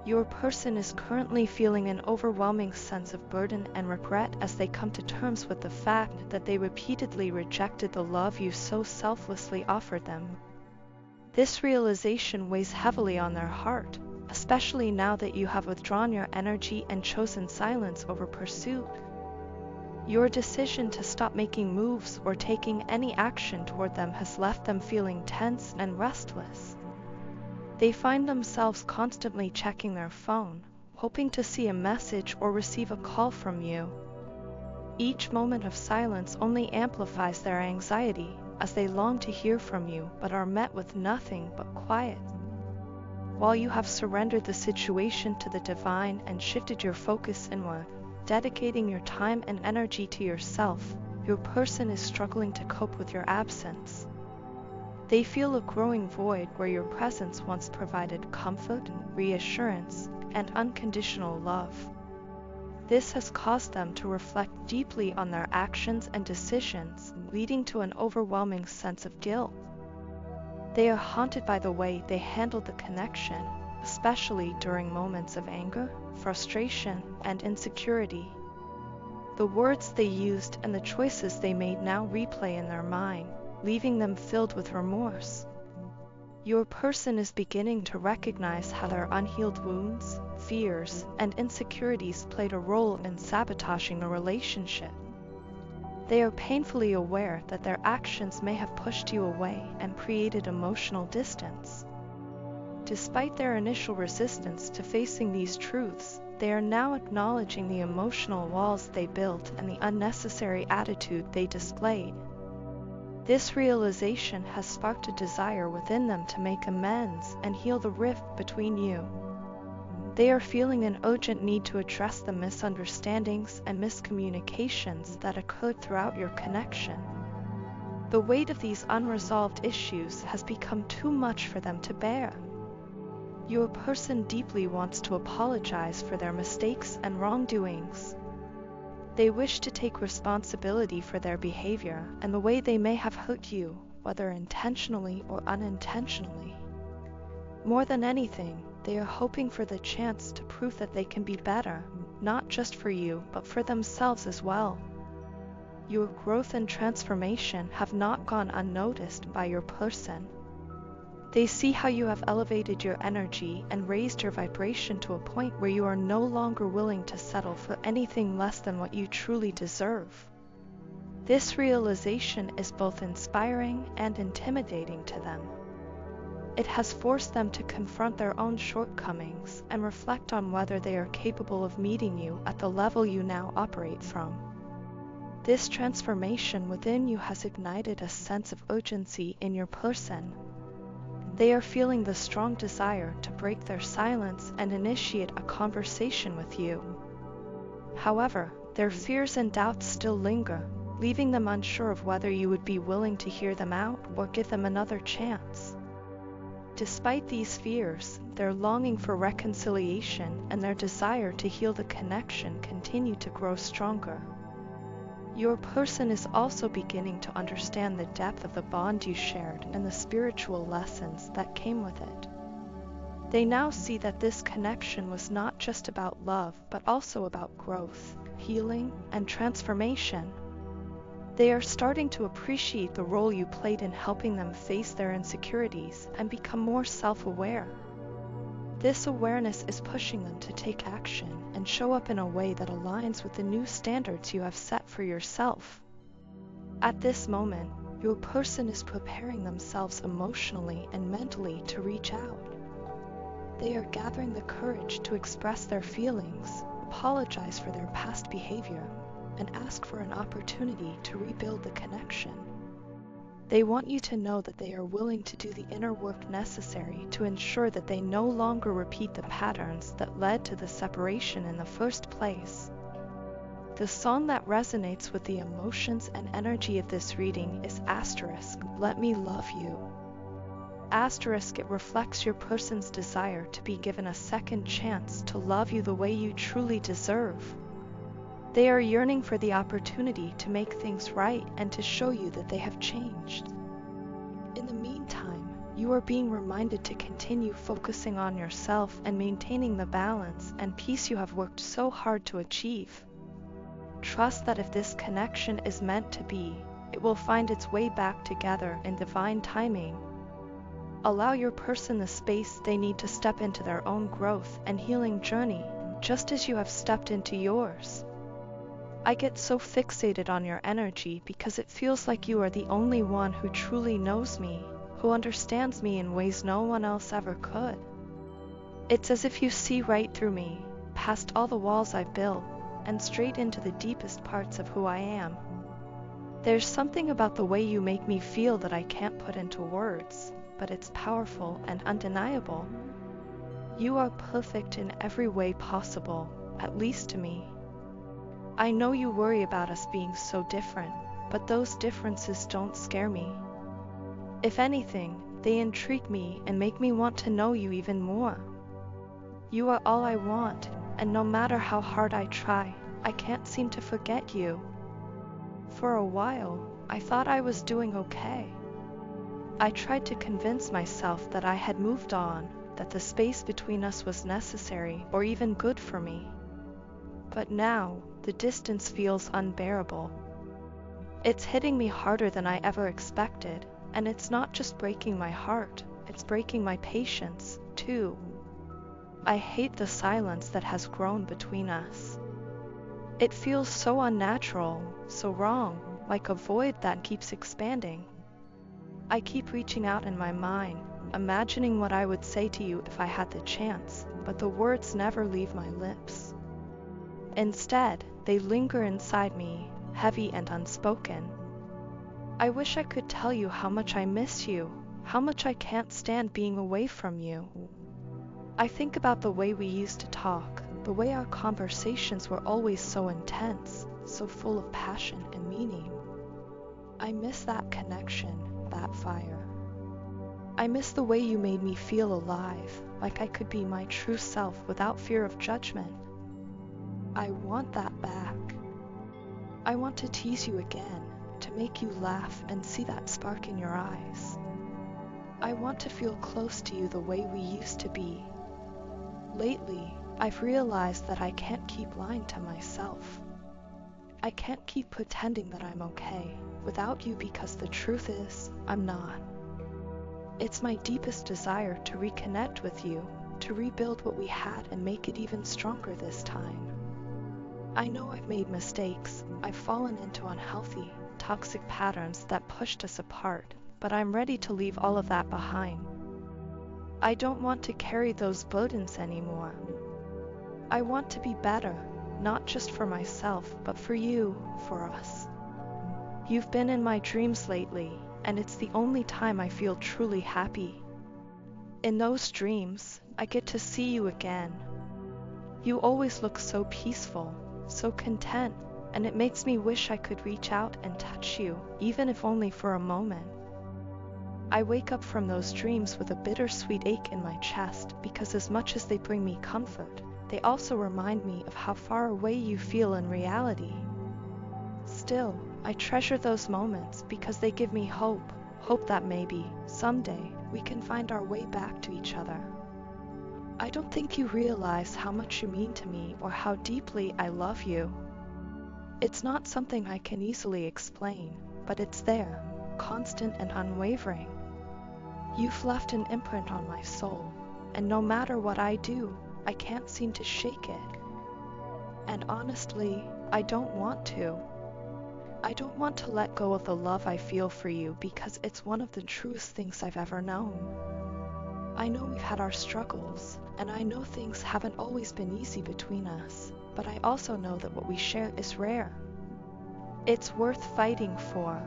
Your person is currently feeling an overwhelming sense of burden and regret as they come to terms with the fact that they repeatedly rejected the love you so selflessly offered them. This realization weighs heavily on their heart, especially now that you have withdrawn your energy and chosen silence over pursuit. Your decision to stop making moves or taking any action toward them has left them feeling tense and restless. They find themselves constantly checking their phone, hoping to see a message or receive a call from you. Each moment of silence only amplifies their anxiety, as they long to hear from you but are met with nothing but quiet. While you have surrendered the situation to the divine and shifted your focus inward, dedicating your time and energy to yourself, your person is struggling to cope with your absence. They feel a growing void where your presence once provided comfort, reassurance, and unconditional love. This has caused them to reflect deeply on their actions and decisions, leading to an overwhelming sense of guilt. They are haunted by the way they handled the connection, especially during moments of anger, frustration, and insecurity. The words they used and the choices they made now replay in their mind, leaving them filled with remorse. Your person is beginning to recognize how their unhealed wounds, fears, and insecurities played a role in sabotaging the relationship. They are painfully aware that their actions may have pushed you away and created emotional distance. Despite their initial resistance to facing these truths, they are now acknowledging the emotional walls they built and the unnecessary attitude they displayed. This realization has sparked a desire within them to make amends and heal the rift between you. They are feeling an urgent need to address the misunderstandings and miscommunications that occurred throughout your connection. The weight of these unresolved issues has become too much for them to bear. Your person deeply wants to apologize for their mistakes and wrongdoings. They wish to take responsibility for their behavior and the way they may have hurt you, whether intentionally or unintentionally. More than anything, they are hoping for the chance to prove that they can be better, not just for you, but for themselves as well. Your growth and transformation have not gone unnoticed by your person. They see how you have elevated your energy and raised your vibration to a point where you are no longer willing to settle for anything less than what you truly deserve. This realization is both inspiring and intimidating to them. It has forced them to confront their own shortcomings and reflect on whether they are capable of meeting you at the level you now operate from. This transformation within you has ignited a sense of urgency in your person. They are feeling the strong desire to break their silence and initiate a conversation with you. However, their fears and doubts still linger, leaving them unsure of whether you would be willing to hear them out or give them another chance. Despite these fears, their longing for reconciliation and their desire to heal the connection continue to grow stronger. Your person is also beginning to understand the depth of the bond you shared and the spiritual lessons that came with it. They now see that this connection was not just about love, but also about growth, healing, and transformation. They are starting to appreciate the role you played in helping them face their insecurities and become more self-aware. This awareness is pushing them to take action and show up in a way that aligns with the new standards you have set for yourself. At this moment, your person is preparing themselves emotionally and mentally to reach out. They are gathering the courage to express their feelings, apologize for their past behavior, and ask for an opportunity to rebuild the connection. They want you to know that they are willing to do the inner work necessary to ensure that they no longer repeat the patterns that led to the separation in the first place. The song that resonates with the emotions and energy of this reading is Asterisk, Let Me Love You. Asterisk, it reflects your person's desire to be given a second chance to love you the way you truly deserve. They are yearning for the opportunity to make things right and to show you that they have changed. In the meantime, You are being reminded to continue focusing on yourself and maintaining the balance and peace you have worked so hard to achieve. Trust that if this connection is meant to be, it will find its way back together in divine timing. Allow your person the space they need to step into their own growth and healing journey, just as you have stepped into yours. I get so fixated on your energy because it feels like you are the only one who truly knows me, who understands me in ways no one else ever could. It's as if you see right through me, past all the walls I've built, and straight into the deepest parts of who I am. There's something about the way you make me feel that I can't put into words, but it's powerful and undeniable. You are perfect in every way possible, at least to me. I know you worry about us being so different, but those differences don't scare me. If anything, they intrigue me and make me want to know you even more. You are all I want, and no matter how hard I try, I can't seem to forget you. For a while, I thought I was doing okay. I tried to convince myself that I had moved on, that the space between us was necessary or even good for me. But now, the distance feels unbearable. It's hitting me harder than I ever expected, and it's not just breaking my heart, it's breaking my patience, too. I hate the silence that has grown between us. It feels so unnatural, so wrong, like a void that keeps expanding. I keep reaching out in my mind, imagining what I would say to you if I had the chance, but the words never leave my lips. Instead, they linger inside me, heavy and unspoken. I wish I could tell you how much I miss you, how much I can't stand being away from you. I think about the way we used to talk, the way our conversations were always so intense, so full of passion and meaning. I miss that connection, that fire. I miss the way you made me feel alive, like I could be my true self without fear of judgment. I want that back. I want to tease you again, to make you laugh and see that spark in your eyes. I want to feel close to you the way we used to be. Lately, I've realized that I can't keep lying to myself. I can't keep pretending that I'm okay without you because the truth is, I'm not. It's my deepest desire to reconnect with you, to rebuild what we had and make it even stronger this time. I know I've made mistakes. I've fallen into unhealthy, toxic patterns that pushed us apart, but I'm ready to leave all of that behind. I don't want to carry those burdens anymore. I want to be better, not just for myself, but for you, for us. You've been in my dreams lately, and it's the only time I feel truly happy. In those dreams, I get to see you again. You always look so peaceful, so content, and it makes me wish I could reach out and touch you, even if only for a moment. I wake up from those dreams with a bittersweet ache in my chest because as much as they bring me comfort, they also remind me of how far away you feel in reality. Still, I treasure those moments because they give me hope that maybe, someday, we can find our way back to each other. I don't think you realize how much you mean to me or how deeply I love you. It's not something I can easily explain, but it's there, constant and unwavering. You've left an imprint on my soul, and no matter what I do, I can't seem to shake it. And honestly, I don't want to. I don't want to let go of the love I feel for you because it's one of the truest things I've ever known. I know we've had our struggles, and I know things haven't always been easy between us, but I also know that what we share is rare. It's worth fighting for.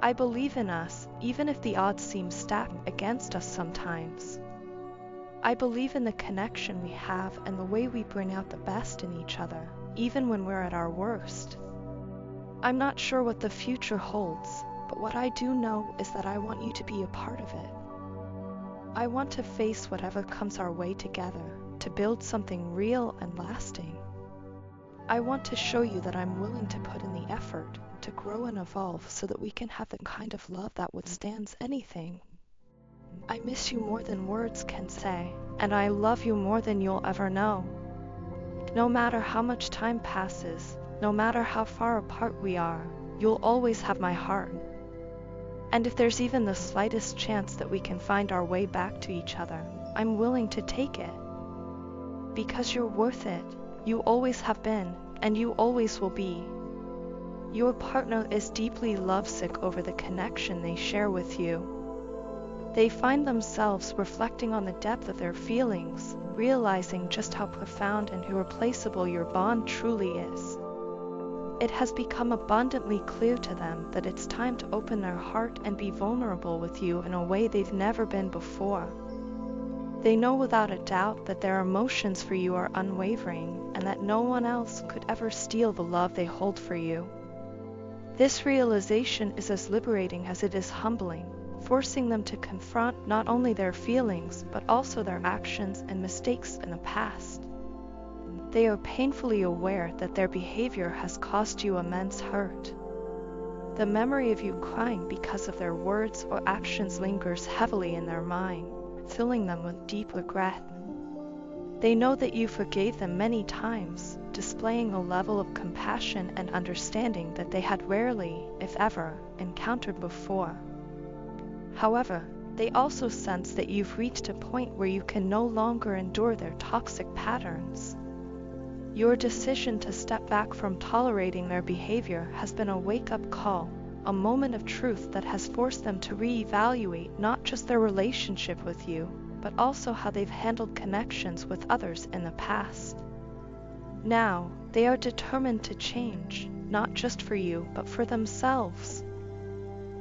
I believe in us, even if the odds seem stacked against us sometimes. I believe in the connection we have and the way we bring out the best in each other, even when we're at our worst. I'm not sure what the future holds, but what I do know is that I want you to be a part of it. I want to face whatever comes our way together, to build something real and lasting. I want to show you that I'm willing to put in the effort, to grow and evolve so that we can have the kind of love that withstands anything. I miss you more than words can say, and I love you more than you'll ever know. No matter how much time passes, no matter how far apart we are, you'll always have my heart. And if there's even the slightest chance that we can find our way back to each other, I'm willing to take it. Because you're worth it, you always have been, and you always will be. Your partner is deeply lovesick over the connection they share with you. They find themselves reflecting on the depth of their feelings, realizing just how profound and irreplaceable your bond truly is. It has become abundantly clear to them that it's time to open their heart and be vulnerable with you in a way they've never been before. They know without a doubt that their emotions for you are unwavering and that no one else could ever steal the love they hold for you. This realization is as liberating as it is humbling, forcing them to confront not only their feelings but also their actions and mistakes in the past. They are painfully aware that their behavior has caused you immense hurt. The memory of you crying because of their words or actions lingers heavily in their mind, filling them with deep regret. They know that you forgave them many times, displaying a level of compassion and understanding that they had rarely, if ever, encountered before. However, they also sense that you've reached a point where you can no longer endure their toxic patterns. Your decision to step back from tolerating their behavior has been a wake-up call, a moment of truth that has forced them to reevaluate not just their relationship with you, but also how they've handled connections with others in the past. Now, they are determined to change, not just for you, but for themselves.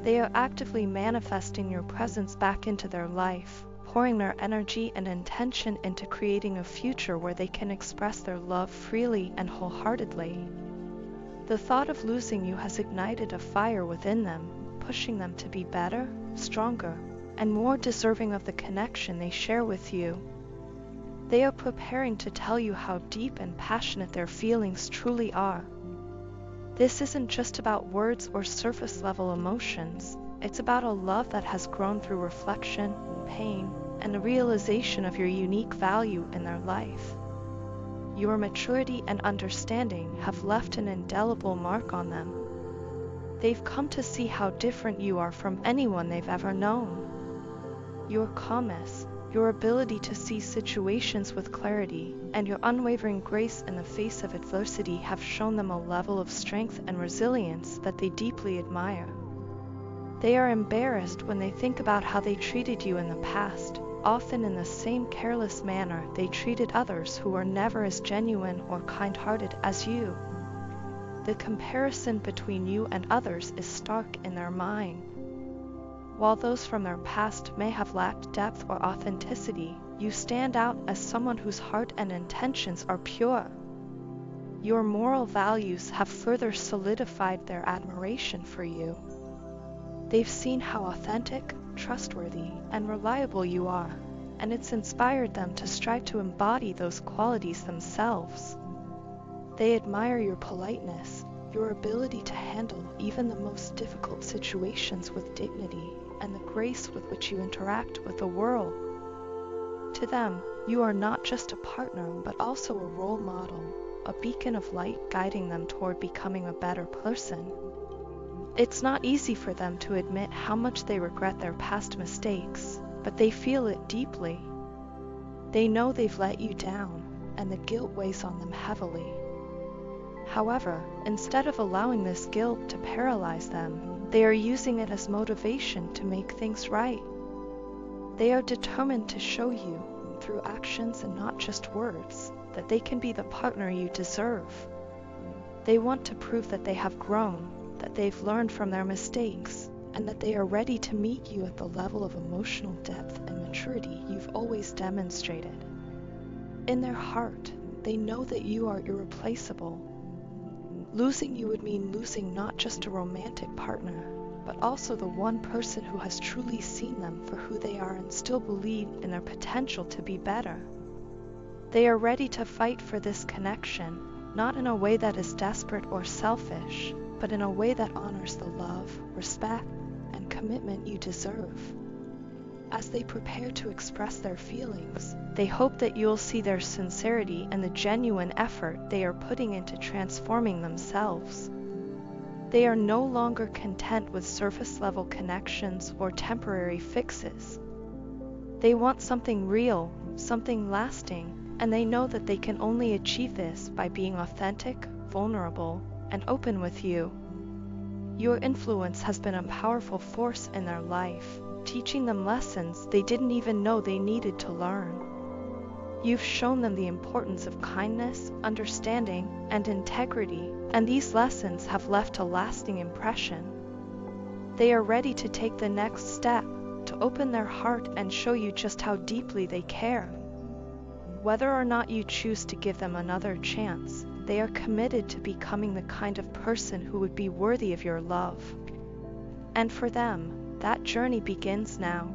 They are actively manifesting your presence back into their life, pouring their energy and intention into creating a future where they can express their love freely and wholeheartedly. The thought of losing you has ignited a fire within them, pushing them to be better, stronger, and more deserving of the connection they share with you. They are preparing to tell you how deep and passionate their feelings truly are. This isn't just about words or surface-level emotions. It's about a love that has grown through reflection, pain, and the realization of your unique value in their life. Your maturity and understanding have left an indelible mark on them. They've come to see how different you are from anyone they've ever known. Your calmness, your ability to see situations with clarity, and your unwavering grace in the face of adversity have shown them a level of strength and resilience that they deeply admire. They are embarrassed when they think about how they treated you in the past, often in the same careless manner they treated others who were never as genuine or kind-hearted as you. The comparison between you and others is stark in their mind. While those from their past may have lacked depth or authenticity, you stand out as someone whose heart and intentions are pure. Your moral values have further solidified their admiration for you. They've seen how authentic, trustworthy, and reliable you are, and it's inspired them to strive to embody those qualities themselves. They admire your politeness, your ability to handle even the most difficult situations with dignity, and the grace with which you interact with the world. To them, you are not just a partner, but also a role model, a beacon of light guiding them toward becoming a better person. It's not easy for them to admit how much they regret their past mistakes, but they feel it deeply. They know they've let you down, and the guilt weighs on them heavily. However, instead of allowing this guilt to paralyze them, they are using it as motivation to make things right. They are determined to show you, through actions and not just words, that they can be the partner you deserve. They want to prove that they have grown, that they've learned from their mistakes, and that they are ready to meet you at the level of emotional depth and maturity you've always demonstrated. In their heart, they know that you are irreplaceable. Losing you would mean losing not just a romantic partner, but also the one person who has truly seen them for who they are and still believe in their potential to be better. They are ready to fight for this connection, not in a way that is desperate or selfish, but in a way that honors the love, respect, and commitment you deserve. As they prepare to express their feelings, they hope that you'll see their sincerity and the genuine effort they are putting into transforming themselves. They are no longer content with surface-level connections or temporary fixes. They want something real, something lasting, and they know that they can only achieve this by being authentic, vulnerable, and open with you. Your influence has been a powerful force in their life, teaching them lessons they didn't even know they needed to learn. You've shown them the importance of kindness, understanding, and integrity, and these lessons have left a lasting impression. They are ready to take the next step, to open their heart and show you just how deeply they care. Whether or not you choose to give them another chance, they are committed to becoming the kind of person who would be worthy of your love. And for them, that journey begins now.